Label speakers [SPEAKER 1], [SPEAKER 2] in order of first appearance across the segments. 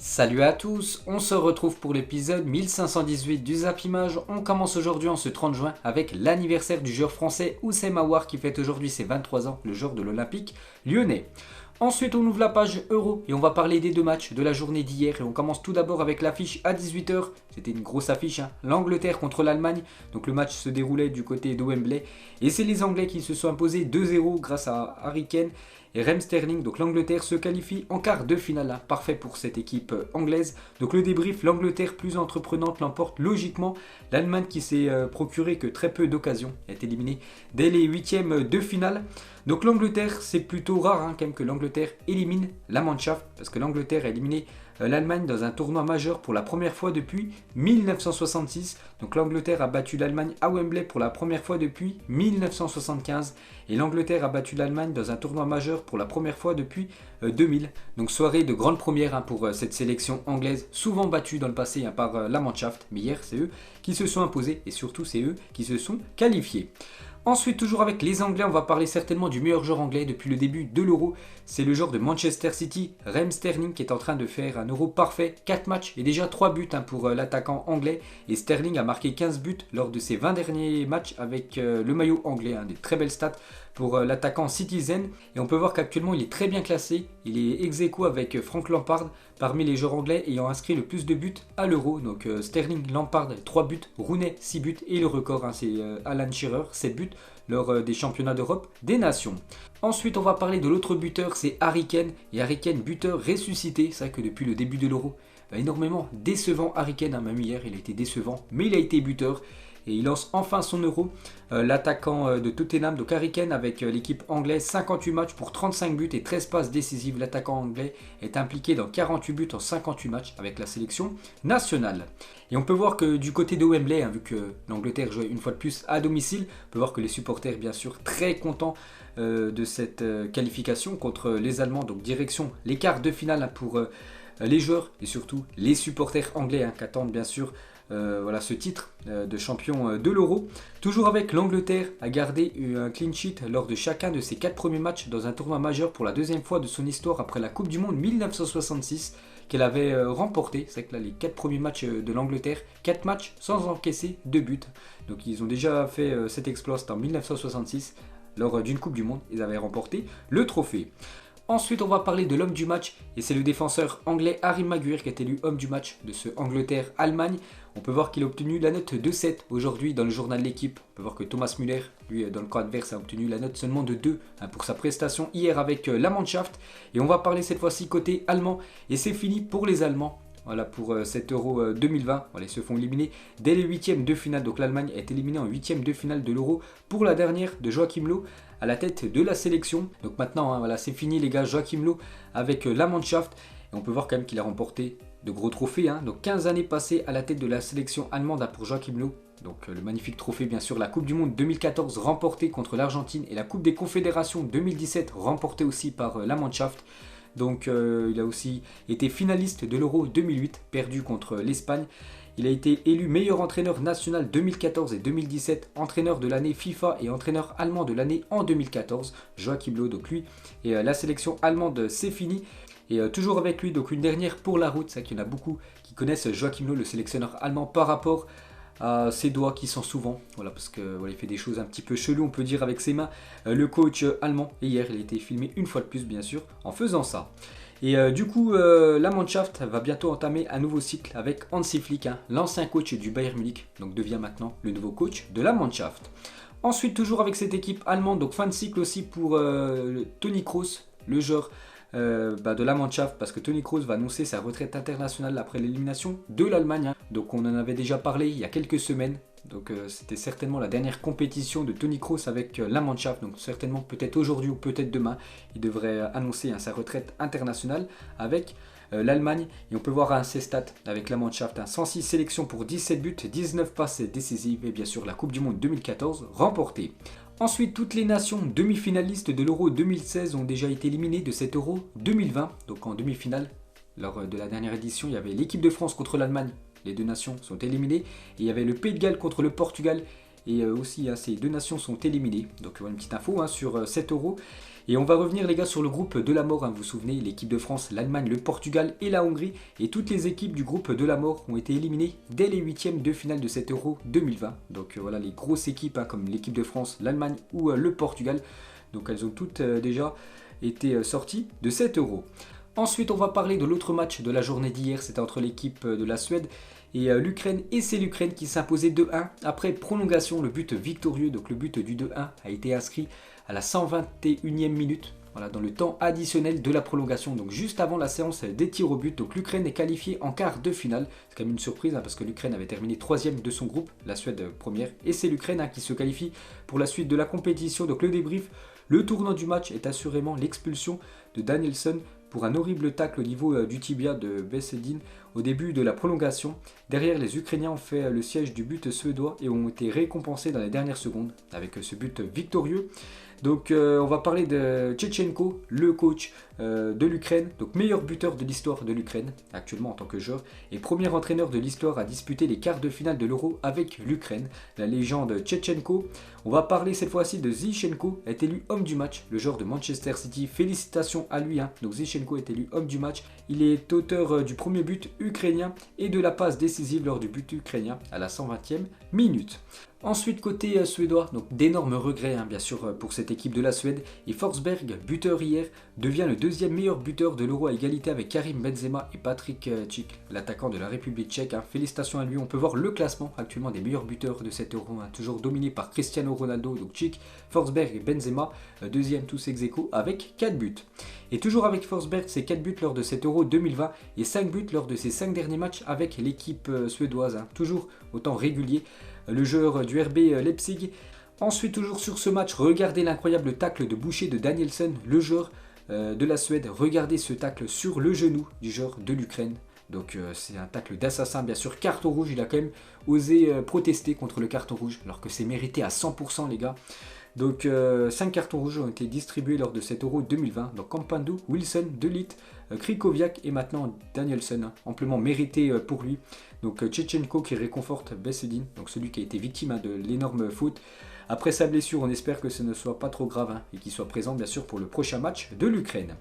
[SPEAKER 1] Salut à tous, on se retrouve pour l'épisode 1518 du Zap Image. On commence aujourd'hui en ce 30 juin avec l'anniversaire du joueur français Houssem Aouar qui fête aujourd'hui ses 23 ans, le jour de l'Olympique lyonnais. Ensuite on ouvre la page Euro et on va parler des deux matchs de la journée d'hier et on commence tout d'abord avec l'affiche à 18h. C'était une grosse affiche, l'Angleterre contre l'Allemagne. Donc le match se déroulait du côté de Wembley et c'est les Anglais qui se sont imposés 2-0 grâce à Harry Kane et Raheem Sterling. Donc l'Angleterre se qualifie en quart de finale, parfait pour cette équipe anglaise. Donc le débrief, l'Angleterre plus entreprenante l'emporte logiquement. L'Allemagne qui s'est procuré que très peu d'occasions est éliminée dès les huitièmes de finale. Donc l'Angleterre, c'est plutôt rare quand même que l'Angleterre élimine la Mannschaft, parce que l'Angleterre a éliminé l'Allemagne dans un tournoi majeur pour la première fois depuis 1966. Donc l'Angleterre a battu l'Allemagne à Wembley pour la première fois depuis 1975. Et l'Angleterre a battu l'Allemagne dans un tournoi majeur pour la première fois depuis 2000. Donc soirée de grande première pour cette sélection anglaise, souvent battue dans le passé par la Mannschaft. Mais hier, c'est eux qui se sont imposés et surtout c'est eux qui se sont qualifiés. Ensuite, toujours avec les Anglais, on va parler certainement du meilleur joueur anglais depuis le début de l'Euro. C'est le joueur de Manchester City, Raheem Sterling, qui est en train de faire un Euro parfait. 4 matchs et déjà 3 buts pour l'attaquant anglais. Et Sterling a marqué 15 buts lors de ses 20 derniers matchs avec le maillot anglais. Des très belles stats pour l'attaquant Citizen. Et on peut voir qu'actuellement, il est très bien classé. Il est ex-aequo avec Frank Lampard parmi les joueurs anglais ayant inscrit le plus de buts à l'Euro. Donc Sterling, Lampard, 3 buts, Rooney, 6 buts. Et le record, c'est Alan Shearer, 7 buts lors des championnats d'Europe des nations. Ensuite, on va parler de l'autre buteur, c'est Harry Kane. Et Harry Kane, buteur ressuscité. C'est vrai que depuis le début de l'Euro, énormément décevant Harry Kane. Même hier, il a été décevant, mais il a été buteur. Et il lance enfin son Euro. L'attaquant de Tottenham, donc Harry Kane avec l'équipe anglaise, 58 matchs pour 35 buts et 13 passes décisives. L'attaquant anglais est impliqué dans 48 buts en 58 matchs avec la sélection nationale. Et on peut voir que du côté de Wembley, vu que l'Angleterre jouait une fois de plus à domicile, on peut voir que les supporters, bien sûr, très contents de cette qualification contre les Allemands. Donc direction les quarts de finale pour les joueurs et surtout les supporters anglais qui attendent bien sûr ce titre de champion de l'Euro. Toujours avec l'Angleterre à garder un clean sheet lors de chacun de ses 4 premiers matchs dans un tournoi majeur pour la deuxième fois de son histoire après la Coupe du Monde 1966 qu'elle avait remporté. C'est que là les 4 premiers matchs de l'Angleterre, 4 matchs sans encaisser de but. Donc ils ont déjà fait cet exploit en 1966 lors d'une Coupe du Monde. Ils avaient remporté le trophée. Ensuite, on va parler de l'homme du match et c'est le défenseur anglais Harry Maguire qui est élu homme du match de ce Angleterre-Allemagne. On peut voir qu'il a obtenu la note de 7 aujourd'hui dans le journal de l'équipe. On peut voir que Thomas Müller, lui, dans le camp adverse, a obtenu la note seulement de 2 pour sa prestation hier avec la Mannschaft. Et on va parler cette fois-ci côté allemand et c'est fini pour les Allemands. Voilà pour cet Euro 2020, ils se font éliminer dès les huitièmes de finale. Donc l'Allemagne est éliminée en huitièmes de finale de l'Euro pour la dernière de Joachim Löw à la tête de la sélection. Donc maintenant, c'est fini les gars, Joachim Löw avec la Mannschaft. Et on peut voir quand même qu'il a remporté de gros trophées. Donc 15 années passées à la tête de la sélection allemande pour Joachim Löw. Donc le magnifique trophée bien sûr, la Coupe du Monde 2014 remportée contre l'Argentine et la Coupe des Confédérations 2017 remportée aussi par la Mannschaft. Donc il a aussi été finaliste de l'Euro 2008, perdu contre l'Espagne. Il a été élu meilleur entraîneur national 2014 et 2017, entraîneur de l'année FIFA et entraîneur allemand de l'année en 2014, Joachim Löw. Donc lui et la sélection allemande c'est fini. Et toujours avec lui, donc une dernière pour la route, c'est vrai qu'il y en a beaucoup qui connaissent Joachim Löw, le sélectionneur allemand, par rapport à ses doigts qui sont souvent, parce que il fait des choses un petit peu cheloues on peut dire avec ses mains, le coach allemand. Et hier il a été filmé une fois de plus bien sûr en faisant ça. Et du coup la Mannschaft va bientôt entamer un nouveau cycle avec Hansi Flick, l'ancien coach du Bayern Munich, donc devient maintenant le nouveau coach de la Mannschaft. Ensuite toujours avec cette équipe allemande, donc fin de cycle aussi pour Toni Kroos, le joueur de la Mannschaft, parce que Toni Kroos va annoncer sa retraite internationale après l'élimination de l'Allemagne. Donc on en avait déjà parlé il y a quelques semaines. Donc c'était certainement la dernière compétition de Toni Kroos avec la Mannschaft. Donc certainement peut-être aujourd'hui ou peut-être demain, il devrait annoncer sa retraite internationale avec l'Allemagne. Et on peut voir ses stats avec la Mannschaft, 106 sélections pour 17 buts, 19 passes décisives et bien sûr la Coupe du Monde 2014 remportée. Ensuite, toutes les nations demi-finalistes de l'Euro 2016 ont déjà été éliminées de cet Euro 2020. Donc en demi-finale, lors de la dernière édition, il y avait l'équipe de France contre l'Allemagne. Les deux nations sont éliminées. Et il y avait le Pays de Galles contre le Portugal. Et aussi, ces deux nations sont éliminées. Donc une petite info sur cet Euro. Et on va revenir les gars sur le groupe de la mort, hein. Vous vous souvenez, l'équipe de France, l'Allemagne, le Portugal et la Hongrie. Et toutes les équipes du groupe de la mort ont été éliminées dès les huitièmes de finale de cet Euro 2020. Donc voilà les grosses équipes hein, comme l'équipe de France, l'Allemagne ou le Portugal. Donc elles ont toutes déjà été sorties de cet Euro. Ensuite on va parler de l'autre match de la journée d'hier, c'était entre l'équipe de la Suède et l'Ukraine, et c'est l'Ukraine qui s'imposait 2-1 après prolongation, le but victorieux, donc le but du 2-1 a été inscrit à la 121e minute, voilà, dans le temps additionnel de la prolongation, donc juste avant la séance des tirs au but. Donc l'Ukraine est qualifiée en quart de finale, c'est quand même une surprise hein, parce que l'Ukraine avait terminé 3e de son groupe, la Suède première, et c'est l'Ukraine hein, qui se qualifie pour la suite de la compétition. Donc le débrief, le tournant du match est assurément l'expulsion de Danielsson pour un horrible tacle au niveau du tibia de Besedin au début de la prolongation. Derrière, les Ukrainiens ont fait le siège du but suédois et ont été récompensés dans les dernières secondes avec ce but victorieux. Donc on va parler de Tchechenko, le coach de l'Ukraine, donc meilleur buteur de l'histoire de l'Ukraine actuellement en tant que joueur et premier entraîneur de l'histoire à disputer les quarts de finale de l'Euro avec l'Ukraine, la légende Tchechenko. On va parler cette fois-ci de Zinchenko, est élu homme du match, le joueur de Manchester City. Félicitations à lui, hein. Donc Zinchenko est élu homme du match. Il est auteur du premier but ukrainien et de la passe décisive lors du but ukrainien à la 120e minute. Ensuite, côté suédois, donc d'énormes regrets hein, bien sûr pour cette équipe de la Suède. Et Forsberg, buteur hier, devient le deuxième meilleur buteur de l'Euro à égalité avec Karim Benzema et Patrick Schick, l'attaquant de la République tchèque. Hein. Félicitations à lui. On peut voir le classement actuellement des meilleurs buteurs de cet Euro, hein, toujours dominé par Cristiano Ronaldo, donc Schick, Forsberg et Benzema, deuxième tous ex-aequo avec 4 buts. Et toujours avec Forsberg, c'est 4 buts lors de cet Euro 2020 et 5 buts lors de ses 5 derniers matchs avec l'équipe suédoise, hein, toujours autant régulier. Le joueur du RB Leipzig. Ensuite, toujours sur ce match, regardez l'incroyable tacle de boucher de Danielsson, le joueur de la Suède. Regardez ce tacle sur le genou du joueur de l'Ukraine. Donc c'est un tacle d'assassin, bien sûr. Carton rouge, il a quand même osé protester contre le carton rouge, alors que c'est mérité à 100% les gars. Donc 5 cartons rouges ont été distribués lors de cet Euro 2020. Donc Campandou, Wilson, De Ligt, Krikoviak et maintenant Danielsson, hein, amplement mérité pour lui. Donc Tchechenko qui réconforte Besedin, donc celui qui a été victime hein, de l'énorme faute. Après sa blessure, on espère que ce ne soit pas trop grave hein, et qu'il soit présent bien sûr pour le prochain match de l'Ukraine.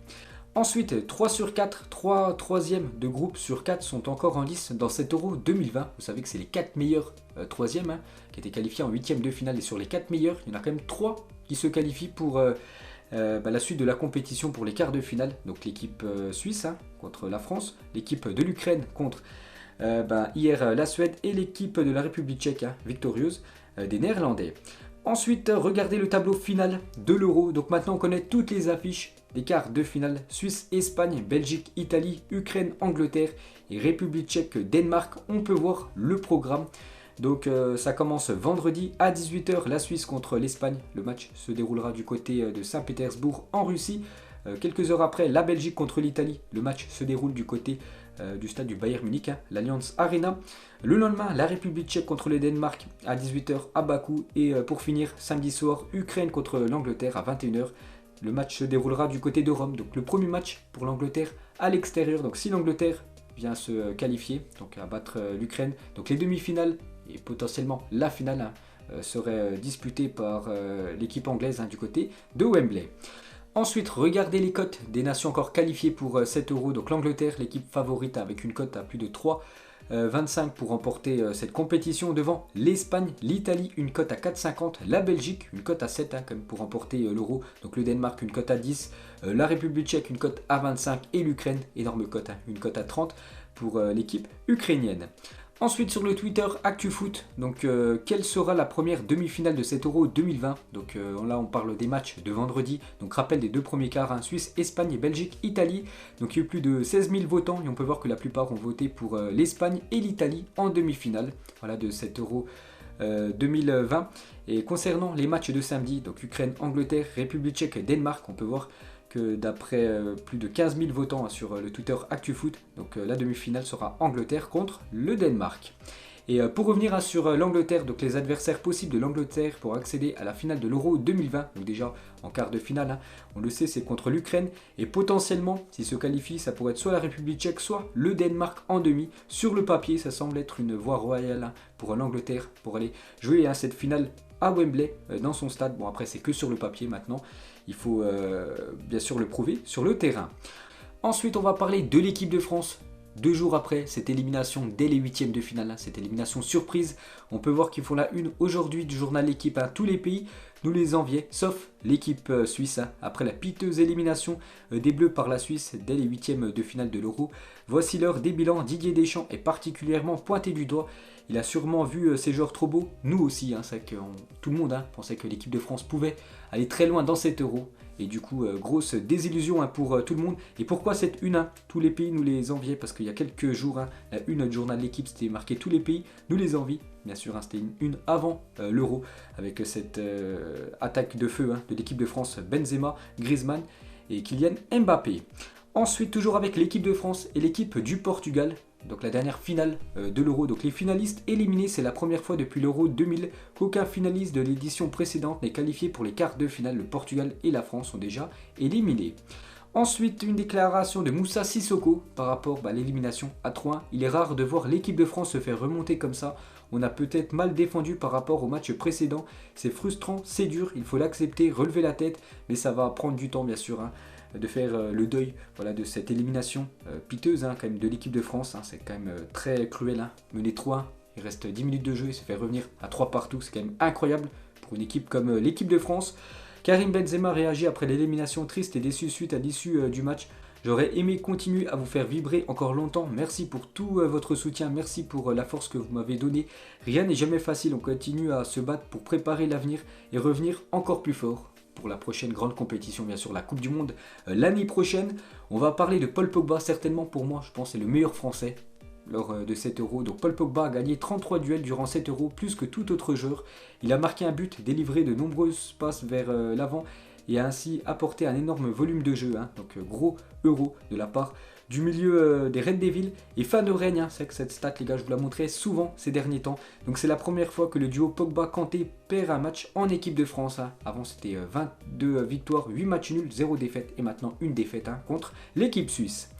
[SPEAKER 1] Ensuite, 3 sur 4, 3 troisièmes de groupe sur 4 sont encore en lice dans cet Euro 2020. Vous savez que c'est les 4 meilleurs troisièmes hein, qui étaient qualifiés en 8e de finale. Et sur les 4 meilleurs, il y en a quand même 3 qui se qualifient pour la suite de la compétition pour les quarts de finale. Donc l'équipe suisse hein, contre la France, l'équipe de l'Ukraine contre hier la Suède et l'équipe de la République tchèque hein, victorieuse des Néerlandais. Ensuite, regardez le tableau final de l'Euro. Donc maintenant, on connaît toutes les affiches des quarts de finale. Suisse, Espagne, Belgique, Italie, Ukraine, Angleterre et République tchèque, Danemark. On peut voir le programme. Donc ça commence vendredi à 18h, la Suisse contre l'Espagne. Le match se déroulera du côté de Saint-Pétersbourg en Russie. Quelques heures après, la Belgique contre l'Italie. Le match se déroule du côté du stade du Bayern Munich, hein, l'Allianz Arena. Le lendemain, la République tchèque contre le Danemark à 18h à Bakou. Et pour finir, samedi soir, Ukraine contre l'Angleterre à 21h. Le match se déroulera du côté de Rome. Donc le premier match pour l'Angleterre à l'extérieur. Donc si l'Angleterre vient se qualifier, donc à battre l'Ukraine, donc les demi-finales et potentiellement la finale hein, seraient disputées par l'équipe anglaise hein, du côté de Wembley. Ensuite, regardez les cotes des nations encore qualifiées pour 7 euros. Donc l'Angleterre, l'équipe favorite avec une cote à plus de 3,25 pour remporter cette compétition devant l'Espagne, l'Italie, une cote à 4,50, la Belgique, une cote à 7 hein, comme pour remporter l'euro. Donc le Danemark, une cote à 10, la République tchèque, une cote à 25 et l'Ukraine, énorme cote, hein, une cote à 30 pour l'équipe ukrainienne. Ensuite sur le Twitter ActuFoot, donc quelle sera la première demi-finale de cet Euro 2020. Donc là on parle des matchs de vendredi, donc rappel des deux premiers quarts, hein, Suisse, Espagne, Belgique, Italie. Donc il y a eu plus de 16 000 votants et on peut voir que la plupart ont voté pour l'Espagne et l'Italie en demi-finale voilà, de cet Euro 2020. Et concernant les matchs de samedi, donc Ukraine, Angleterre, République tchèque, Danemark, on peut voir que d'après plus de 15 000 votants sur le Twitter ActuFoot, donc la demi-finale sera Angleterre contre le Danemark. Et pour revenir sur l'Angleterre, donc les adversaires possibles de l'Angleterre pour accéder à la finale de l'Euro 2020, donc déjà en quart de finale, hein, on le sait, c'est contre l'Ukraine, et potentiellement, s'ils se qualifient, ça pourrait être soit la République tchèque, soit le Danemark en demi. Sur le papier, ça semble être une voie royale hein, pour l'Angleterre, pour aller jouer hein, cette finale à Wembley, dans son stade. Bon après c'est que sur le papier maintenant. il faut bien sûr le prouver sur le terrain. Ensuite, on va parler de l'équipe de France. 2 jours après cette élimination dès les huitièmes de finale, cette élimination surprise, on peut voir qu'ils font la une aujourd'hui du journal L'équipe. Tous les pays nous les enviaient, sauf l'équipe suisse, après la piteuse élimination des Bleus par la Suisse dès les huitièmes de finale de l'Euro. Voici l'heure des bilans. Didier Deschamps est particulièrement pointé du doigt. Il a sûrement vu ces joueurs trop beaux, nous aussi, c'est que tout le monde pensait que l'équipe de France pouvait aller très loin dans cet Euro. Et du coup, grosse désillusion pour tout le monde. Et pourquoi cette une tous les pays nous les enviaient, parce qu'il y a quelques jours, la une du journal de l'équipe, c'était marqué tous les pays nous les envient. Bien sûr, c'était une avant l'Euro, avec cette attaque de feu de l'équipe de France, Benzema, Griezmann et Kylian Mbappé. Ensuite, toujours avec l'équipe de France et l'équipe du Portugal. Donc la dernière finale de l'Euro. Donc les finalistes éliminés, c'est la première fois depuis l'Euro 2000 qu'aucun finaliste de l'édition précédente n'est qualifié pour les quarts de finale. Le Portugal et la France sont déjà éliminés. Ensuite, une déclaration de Moussa Sissoko par rapport à l'élimination à 3-1. Il est rare de voir l'équipe de France se faire remonter comme ça. On a peut-être mal défendu par rapport au match précédent. C'est frustrant, c'est dur, il faut l'accepter, relever la tête. Mais ça va prendre du temps bien sûr. De faire le deuil de cette élimination piteuse quand même de l'équipe de France. C'est quand même très cruel. Mener 3-1, il reste 10 minutes de jeu et se faire revenir à 3 partout. C'est quand même incroyable pour une équipe comme l'équipe de France. Karim Benzema réagit après l'élimination triste et déçue suite à l'issue du match. J'aurais aimé continuer à vous faire vibrer encore longtemps. Merci pour tout votre soutien, merci pour la force que vous m'avez donnée. Rien n'est jamais facile, on continue à se battre pour préparer l'avenir et revenir encore plus fort pour la prochaine grande compétition, bien sûr la Coupe du Monde l'année prochaine. On va parler de Paul Pogba, certainement pour moi, je pense c'est le meilleur Français lors de cet Euro. Donc Paul Pogba a gagné 33 duels durant cet Euro, plus que tout autre joueur. Il a marqué un but, délivré de nombreuses passes vers l'avant et a ainsi apporté un énorme volume de jeu. Donc gros Euro de la part du milieu des Red Devils et fan de règne. C'est que cette stat, les gars, je vous la montrais souvent ces derniers temps. Donc c'est la première fois que le duo Pogba-Kanté perd un match en équipe de France. Avant c'était 22 victoires, 8 matchs nuls, 0 défaite et maintenant une défaite contre l'équipe suisse.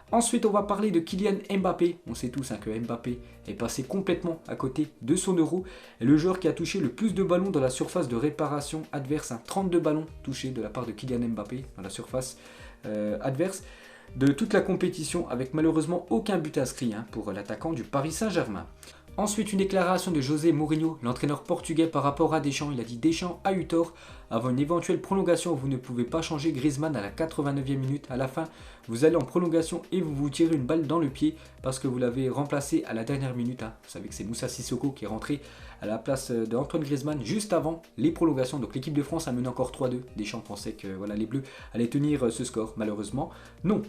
[SPEAKER 1] Ensuite, on va parler de Kylian Mbappé. On sait tous que Mbappé est passé complètement à côté de son Euro. Et le joueur qui a touché le plus de ballons dans la surface de réparation adverse. 32 ballons touchés de la part de Kylian Mbappé dans la surface adverse de toute la compétition, avec malheureusement aucun but inscrit pour l'attaquant du Paris Saint-Germain. Ensuite, une déclaration de José Mourinho, l'entraîneur portugais, par rapport à Deschamps. Il a dit: Deschamps a eu tort. Avant une éventuelle prolongation, vous ne pouvez pas changer Griezmann à la 89e minute. À la fin, vous allez en prolongation et vous vous tirez une balle dans le pied parce que vous l'avez remplacé à la dernière minute. Vous savez que c'est Moussa Sissoko qui est rentré à la place d'Antoine Griezmann juste avant les prolongations. Donc l'équipe de France a mené encore 3-2. Deschamps pensait que les Bleus allaient tenir ce score. Malheureusement, non.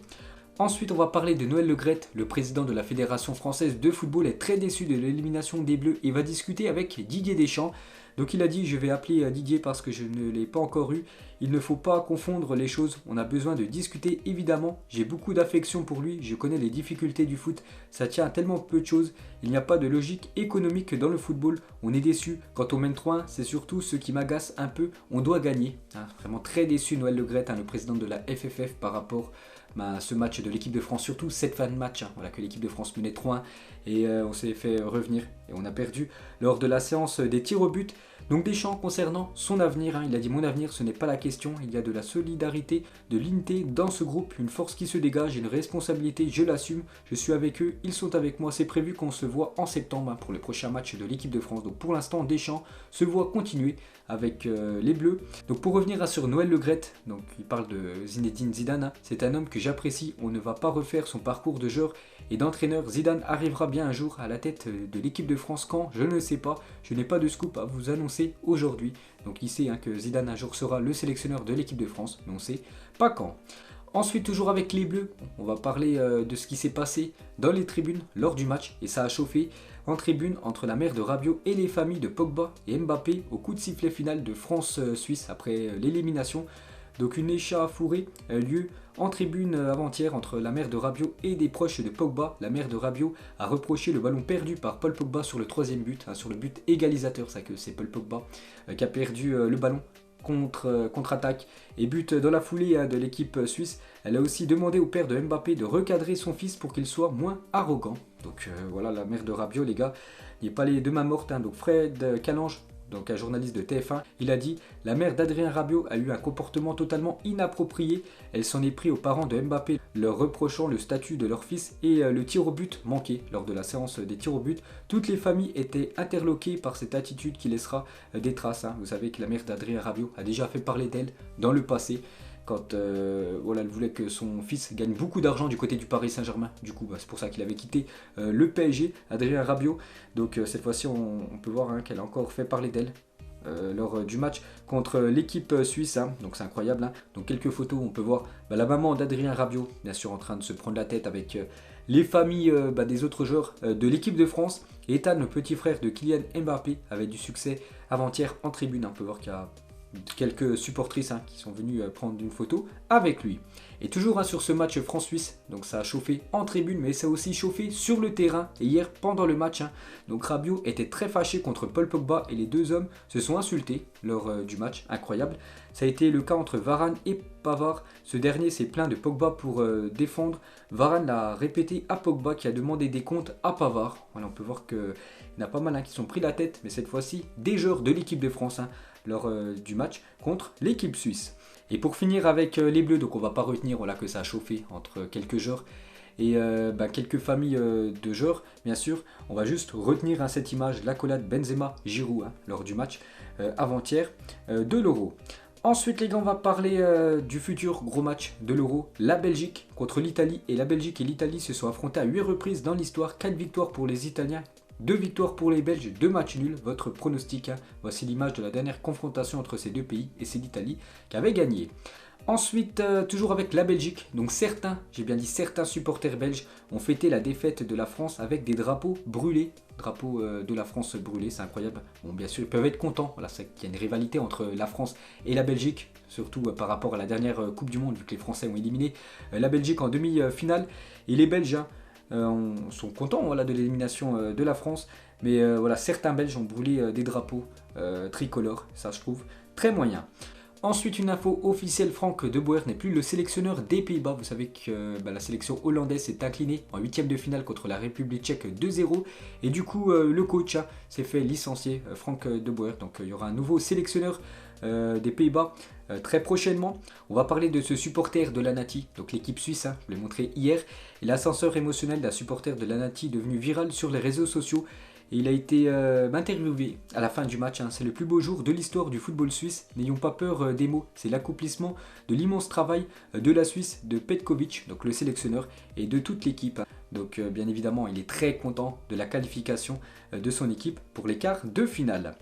[SPEAKER 1] Ensuite, on va parler de Noël Le Graët. Le président de la Fédération française de football est très déçu de l'élimination des Bleus et va discuter avec Didier Deschamps. Donc il a dit: je vais appeler Didier parce que je ne l'ai pas encore eu. Il ne faut pas confondre les choses, on a besoin de discuter évidemment. J'ai beaucoup d'affection pour lui, je connais les difficultés du foot. Ça tient à tellement peu de choses, il n'y a pas de logique économique dans le football. On est déçu, quand on mène 3-1, c'est surtout ce qui m'agace un peu, on doit gagner. Vraiment très déçu Noël Le Graët, le président de la FFF, par rapport à ce match de l'équipe de France, surtout cette fin de match, que l'équipe de France menait 3-1 et on s'est fait revenir et on a perdu lors de la séance des tirs au but. Donc Deschamps, concernant son avenir, il a dit: mon avenir, ce n'est pas la question, il y a de la solidarité, de l'unité dans ce groupe, une force qui se dégage, une responsabilité, je l'assume, je suis avec eux, ils sont avec moi, c'est prévu qu'on se voit en septembre pour le prochain match de l'équipe de France. Donc pour l'instant, Deschamps se voit continuer avec les Bleus. Donc pour revenir sur Noël Le Graët, donc il parle de Zinedine Zidane, c'est un homme que j'apprécie, on ne va pas refaire son parcours de joueur et d'entraîneur. Zidane arrivera bien un jour à la tête de l'équipe de France, quand, je ne le sais pas, je n'ai pas de scoop à vous annoncer aujourd'hui. Donc il sait que Zidane un jour sera le sélectionneur de l'équipe de France, mais on ne sait pas quand. Ensuite, toujours avec les Bleus, on va parler de ce qui s'est passé dans les tribunes lors du match, et ça a chauffé en tribune entre la mère de Rabiot et les familles de Pogba et Mbappé au coup de sifflet final de France-Suisse après l'élimination. Donc une échauffourée a eu lieu en tribune avant-hier entre la mère de Rabiot et des proches de Pogba. La mère de Rabiot a reproché le ballon perdu par Paul Pogba sur le troisième but, sur le but égalisateur. C'est Paul Pogba qui a perdu le ballon contre-attaque et but dans la foulée de l'équipe suisse. Elle a aussi demandé au père de Mbappé de recadrer son fils pour qu'il soit moins arrogant. Donc voilà, la mère de Rabiot, les gars, il n'y a pas les deux mains mortes. Donc Fred Calange, donc un journaliste de TF1, il a dit « La mère d'Adrien Rabiot a eu un comportement totalement inapproprié. Elle s'en est pris aux parents de Mbappé, leur reprochant le statut de leur fils et le tir au but manqué lors de la séance des tirs au but. Toutes les familles étaient interloquées par cette attitude qui laissera des traces. » Vous savez que la mère d'Adrien Rabiot a déjà fait parler d'elle dans le passé, quand voilà, elle voulait que son fils gagne beaucoup d'argent du côté du Paris Saint-Germain. Du coup, c'est pour ça qu'il avait quitté le PSG, Adrien Rabiot. Donc cette fois-ci, on peut voir qu'elle a encore fait parler d'elle lors du match contre l'équipe suisse. Donc c'est incroyable. Donc quelques photos, on peut voir la maman d'Adrien Rabiot, bien sûr, en train de se prendre la tête avec les familles des autres joueurs de l'équipe de France. Et Ethan, le petit frère de Kylian Mbappé, avait du succès avant-hier en tribune. On peut voir qu'il y a quelques supportrices qui sont venues prendre une photo avec lui. Et toujours sur ce match France-Suisse, donc ça a chauffé en tribune, mais ça a aussi chauffé sur le terrain. Et hier, pendant le match, donc Rabiot était très fâché contre Paul Pogba et les deux hommes se sont insultés lors du match. Incroyable. Ça a été le cas entre Varane et Pavard. Ce dernier s'est plaint de Pogba pour défendre. Varane l'a répété à Pogba qui a demandé des comptes à Pavard. Voilà, on peut voir qu'il y en a pas mal qui sont pris la tête, mais cette fois-ci, des joueurs de l'équipe de France lors du match contre l'équipe suisse. Et pour finir avec les Bleus, donc on va pas retenir voilà, que ça a chauffé entre quelques joueurs et quelques familles de joueurs, bien sûr. On va juste retenir cette image, l'accolade Benzema-Giroud lors du match avant-hier de l'Euro. Ensuite les gars, on va parler du futur gros match de l'Euro, la Belgique contre l'Italie. Et la Belgique et l'Italie se sont affrontés à 8 reprises dans l'histoire, 4 victoires pour les Italiens, 2 victoires pour les Belges, 2 matchs nuls. Votre pronostic, voici l'image de la dernière confrontation entre ces deux pays et c'est l'Italie qui avait gagné. Ensuite, toujours avec la Belgique, donc certains, j'ai bien dit certains supporters belges ont fêté la défaite de la France avec des drapeaux brûlés. Drapeaux de la France brûlés, c'est incroyable. Bon, bien sûr, ils peuvent être contents. Voilà, c'est qu'il y a une rivalité entre la France et la Belgique, surtout par rapport à la dernière Coupe du Monde, vu que les Français ont éliminé la Belgique en demi-finale. Et les Belges sont contents voilà, de l'élimination de la France. Mais voilà, certains Belges ont brûlé des drapeaux tricolores. Ça, je trouve très moyen. Ensuite, une info officielle, Frank de Boer n'est plus le sélectionneur des Pays-Bas. Vous savez que la sélection hollandaise s'est inclinée en 8e de finale contre la République tchèque 2-0. Et du coup, le coach s'est fait licencier, Frank de Boer. Donc il y aura un nouveau sélectionneur des Pays-Bas très prochainement. On va parler de ce supporter de l'Anati, donc l'équipe suisse, je vous l'ai montré hier. Et l'ascenseur émotionnel d'un supporter de l'Anati devenu viral sur les réseaux sociaux. Et il a été interviewé à la fin du match. C'est le plus beau jour de l'histoire du football suisse. N'ayons pas peur des mots. C'est l'accomplissement de l'immense travail de la Suisse, de Petkovic, donc le sélectionneur, et de toute l'équipe. Donc bien évidemment, il est très content de la qualification de son équipe pour les quarts de finale.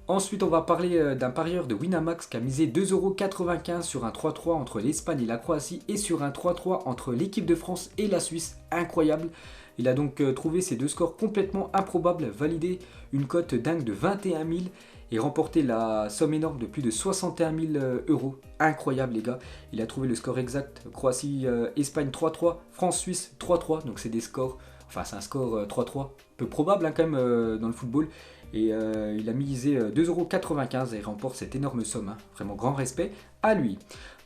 [SPEAKER 1] Ensuite, on va parler d'un parieur de Winamax qui a misé 2,95€ sur un 3-3 entre l'Espagne et la Croatie et sur un 3-3 entre l'équipe de France et la Suisse. Incroyable. Il a donc trouvé ces deux scores complètement improbables, validé une cote dingue de 21 000 et remporté la somme énorme de plus de 61 000 €. Incroyable les gars. Il a trouvé le score exact. Croatie-Espagne 3-3, France-Suisse 3-3. Donc c'est des scores, enfin c'est un score 3-3 peu probable quand même dans le football. Et il a misé 2,95€ et remporte cette énorme somme. Vraiment grand respect à lui.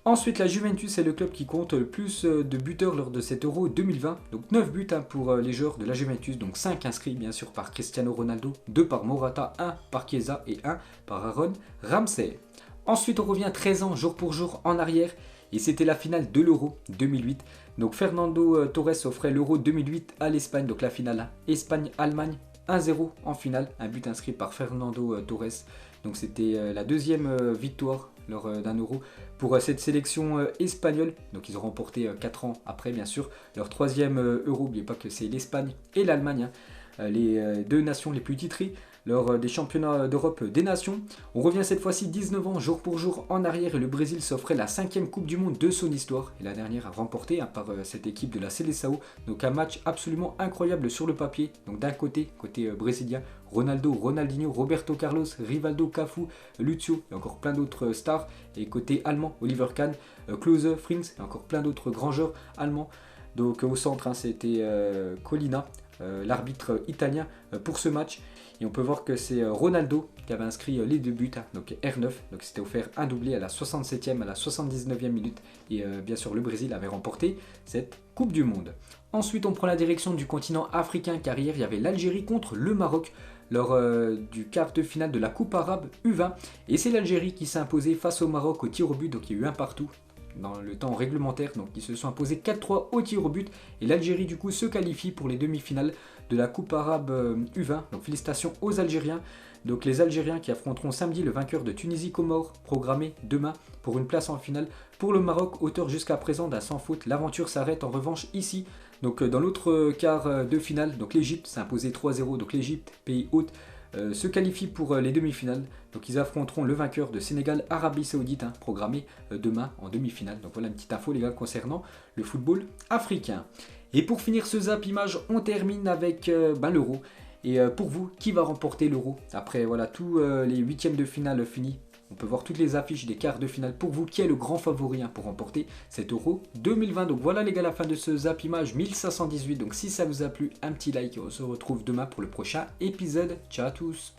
[SPEAKER 1] Ensuite, la Juventus est le club qui compte le plus de buteurs lors de cet Euro 2020. Donc 9 buts pour les joueurs de la Juventus, donc 5 inscrits bien sûr par Cristiano Ronaldo, 2 par Morata, 1 par Chiesa et 1 par Aaron Ramsey. Ensuite, on revient 13 ans jour pour jour en arrière et c'était la finale de l'Euro 2008. Donc Fernando Torres offrait l'Euro 2008 à l'Espagne, donc la finale Espagne-Allemagne. 1-0 en finale, un but inscrit par Fernando Torres. Donc c'était la deuxième victoire lors d'un Euro pour cette sélection espagnole. Donc ils ont remporté 4 ans après bien sûr leur troisième Euro. N'oubliez pas que c'est l'Espagne et l'Allemagne, les deux nations les plus titrées lors des championnats d'Europe des nations. On revient cette fois-ci 19 ans jour pour jour en arrière et le Brésil s'offrait la 5e Coupe du Monde de son histoire. Et la dernière a remporté par cette équipe de la Seleção. Donc un match absolument incroyable sur le papier. Donc d'un côté brésilien, Ronaldo, Ronaldinho, Roberto Carlos, Rivaldo, Cafu, Lucio et encore plein d'autres stars. Et côté allemand, Oliver Kahn, Klose, Frings et encore plein d'autres grands joueurs allemands. Donc au centre, c'était Colina, l'arbitre italien pour ce match. Et on peut voir que c'est Ronaldo qui avait inscrit les deux buts, donc R9. Donc c'était offert un doublé à la 67e, à la 79e minute. Et bien sûr, le Brésil avait remporté cette Coupe du Monde. Ensuite, on prend la direction du continent africain car hier, il y avait l'Algérie contre le Maroc. lors du quart de finale de la Coupe arabe U20. Et c'est l'Algérie qui s'est imposée face au Maroc au tir au but, donc il y a eu un partout dans le temps réglementaire, donc ils se sont imposés 4-3 au tir au but, et l'Algérie du coup se qualifie pour les demi-finales de la Coupe arabe U20, donc félicitations aux Algériens. Donc les Algériens qui affronteront samedi le vainqueur de Tunisie-Comores, programmé demain pour une place en finale. Pour le Maroc, auteur jusqu'à présent d'un sans faute, l'aventure s'arrête en revanche ici. Donc dans l'autre quart de finale, donc l'Égypte s'est imposée 3-0, donc l'Égypte, pays hôte, se qualifie pour les demi-finales. Donc ils affronteront le vainqueur de Sénégal-Arabie Saoudite, programmé demain en demi-finale. Donc voilà une petite info les gars concernant le football africain. Et pour finir ce zap image, on termine avec l'Euro. Et pour vous, qui va remporter l'Euro? Après voilà tous les huitièmes de finale finis, on peut voir toutes les affiches des quarts de finale. Pour vous, qui est le grand favori pour remporter cet Euro 2020? Donc voilà les gars, la fin de ce zap image 1518. Donc si ça vous a plu, un petit like et on se retrouve demain pour le prochain épisode. Ciao à tous.